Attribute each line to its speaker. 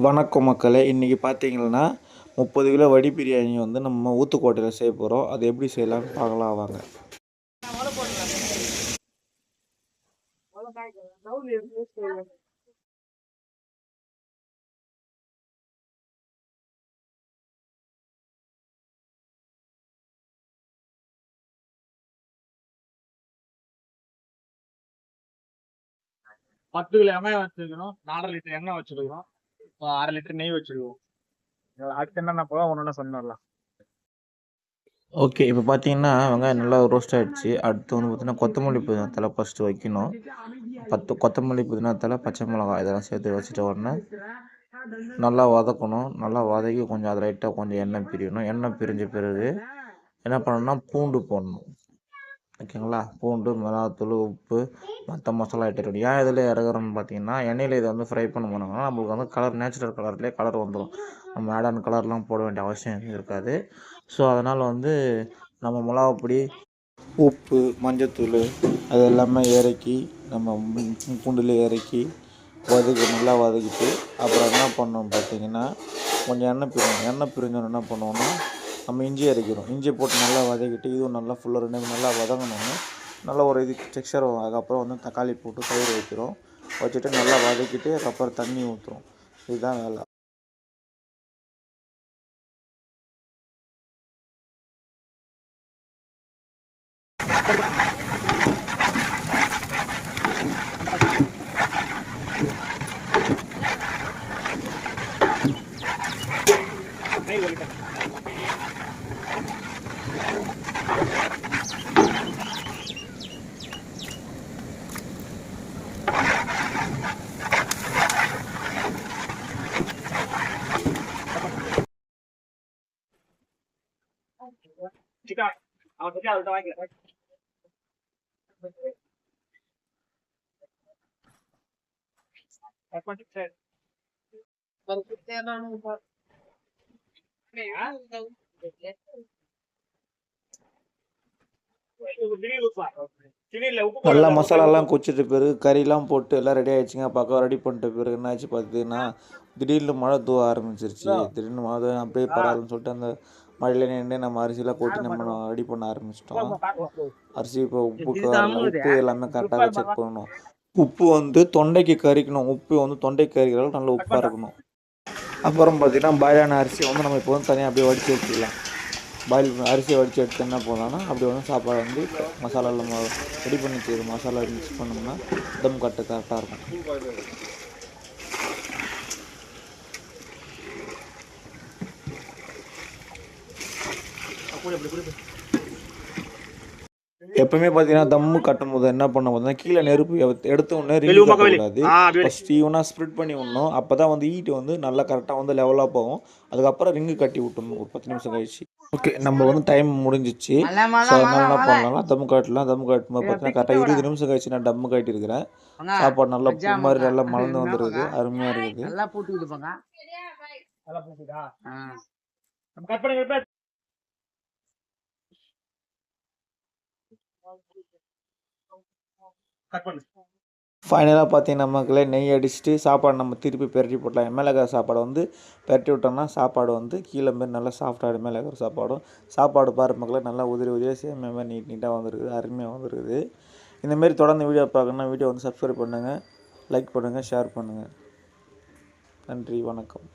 Speaker 1: வணக்கம் மக்களே, இன்றைக்கி பார்த்தீங்கன்னா 30 கிலோ வடி பிரியாணி வந்து நம்ம ஊத்துக்கோட்டையில் செய்ய போகிறோம். அது எப்படி செய்யலாம்னு பார்க்கலாம் வாங்க.
Speaker 2: பத்து கிலோ வெங்காயம் வச்சுக்கணும், 4.5 லிட்டர் எண்ணெய் வச்சுருக்கோம், 1/2 லிட்டர் நெய் வச்சுருக்கோம். அடுத்து என்னென்ன போதும் ஒன்று சொன்னலாம்.
Speaker 1: ஓகே, இப்போ பார்த்தீங்கன்னா வெங்காயம் நல்லா ரோஸ்ட் ஆகிடுச்சு. அடுத்து வந்து பார்த்தீங்கன்னா கொத்தமல்லி புதினா தலை ஃபஸ்ட்டு வைக்கணும். கொத்தமல்லி புதினா தலை, பச்சை மிளகாய் இதெல்லாம் சேர்த்து வச்சுட்ட உடனே நல்லா வதக்கணும். நல்லா வதக்கி கொஞ்சம் அது லைட்டாக கொஞ்சம் எண்ணெய் பிரியணும். எண்ணெய் பிரிஞ்ச பிறகு என்ன பண்ணணும்னா பூண்டு போடணும். ஓகேங்களா, பூண்டு, மிளகாத்தூள், உப்பு, மற்ற மசாலா ஐட்டம். ஏன் இதில் இறக்குறோன்னு பார்த்தீங்கன்னா, எண்ணெயில் இதை வந்து ஃப்ரை பண்ண போனாங்கன்னா நம்மளுக்கு வந்து கலர் நேச்சுரல் கலர்லேயே கலர் வந்துடும். நம்ம ஆட் ஆன் கலர்லாம் போட வேண்டிய அவசியம் இருக்காது. ஸோ அதனால் வந்து நம்ம மிளகாப்பொடி, உப்பு, மஞ்சத்தூள் அது எல்லாமே இறக்கி நம்ம பூண்டுலேயே இறக்கி நல்லா வதக்கிட்டு அப்புறம் என்ன பண்ணணும் பார்த்தீங்கன்னா, கொஞ்சம் எண்ணெய் பிரிஞ்சோன்னு என்ன பண்ணுவோன்னா நம்ம இஞ்சி அரைக்கிறோம். இஞ்சி போட்டு நல்லா வதக்கிட்டு இதுவும் நல்லா ஃபுல்லாக 2 நல்லா வதங்கணும்னு நல்லா ஒரு டெக்ஸ்சர் வரும். அதுக்கப்புறம் வந்து தக்காளி போட்டு தயிர் வைக்கிறோம். வச்சுட்டு நல்லா வதக்கிட்டு அதுக்கப்புறம் தண்ணி ஊற்றுறோம். இதுதான் வேலை. நல்லா மசாலாலாம் கொச்சிட்ட பிறகு கறிலாம் போட்டு எல்லாம் ரெடி ஆகிடுச்சிங்க. பக்கம் ரெடி பண்ணிட்ட பிறகு என்ன ஆச்சு பார்த்தீங்கன்னா, திடீர்னு மழை தூவ ஆரம்பிச்சிருச்சு. திடீர்னு மழை அப்படியே பரவாயில்லன்னு சொல்லிட்டு அந்த மழையில் நின்று நம்ம அரிசிலாம் கொட்டி நம்ம ரெடி பண்ண ஆரம்பிச்சிட்டோம். அரிசி இப்போ உப்பு எல்லாமே கரெக்டாக செக் பண்ணணும். உப்பு வந்து தொண்டைக்கு கறிக்கணும். உப்பு வந்து தொண்டைக்கு கறிக்கிற அளவுக்கு நல்ல உப்பாக இருக்கணும். அப்புறம் பார்த்தீங்கன்னா பாயிலான அரிசியை வந்து நம்ம இப்போ வந்து தனியாக அப்படியே வடித்து வச்சுக்கலாம். அரிசியை வடித்து எடுத்து என்ன போனோம்னா அப்படி வந்து சாப்பாடு வந்து மசாலாவில் நம்ம ரெடி பண்ணி வச்சுக்கிற மசாலா மிக்ஸ் பண்ணோம்னா தம் கட்டு கரெக்டாக இருக்கும். எப்பவுமே பார்த்தீங்கன்னா தம்மு கட்டும் போது என்ன பண்ண பார்த்தீங்கன்னா கீழே நெருப்பு எடுத்த உடனே ரிங்கு கட்டக்கூடாது. ஃபஸ்ட் ஈவனாக ஸ்ப்ரிட் பண்ணி விடணும். அப்போ தான் வந்து ஹீட் வந்து நல்லா கரெக்டாக வந்து லெவலாக போகும். அதுக்கப்புறம் ரிங்கு கட்டி விட்டுணும் ஒரு 10 நிமிஷம் கழிச்சு. ஓகே, நம்ம வந்து டைம் முடிஞ்சிச்சு. ஸோ அதனால என்ன பண்ணலாம், தம்மு காட்டலாம். தம்மு காட்டும்போது பார்த்தீங்கன்னா கரெக்டாக 20 நிமிஷம் கழிச்சு நான் தம்மு காட்டியிருக்கிறேன். சாப்பாடு நல்லா பூ மாதிரி நல்லா மலர்ந்து வந்துருக்குது. அருமையாக இருக்குது. ஃபைனலாக பார்த்தீங்கன்னா மக்களே நெய் அடிச்சுட்டு சாப்பாடு நம்ம திருப்பி பெரட்டி போட்டலாம். மேலே இருக்கிற சாப்பாடை வந்து பெரட்டி விட்டோம்னா சாப்பாடு வந்து கீழே மாரி நல்லா சாஃப்டாகிடும். மேலே இருக்கிற சாப்பாடு பாரு மக்களே நல்லா உதிரி உதிரியாக சேமியா மாதிரி நீட்டாக வந்துருக்குது. அருமையாக வந்துருக்குது. இந்தமாரி தொடர்ந்து வீடியோ பார்க்கணுன்னா வீடியோ வந்து சப்ஸ்கிரைப் பண்ணுங்கள், லைக் பண்ணுங்கள், ஷேர் பண்ணுங்கள். நன்றி, வணக்கம்.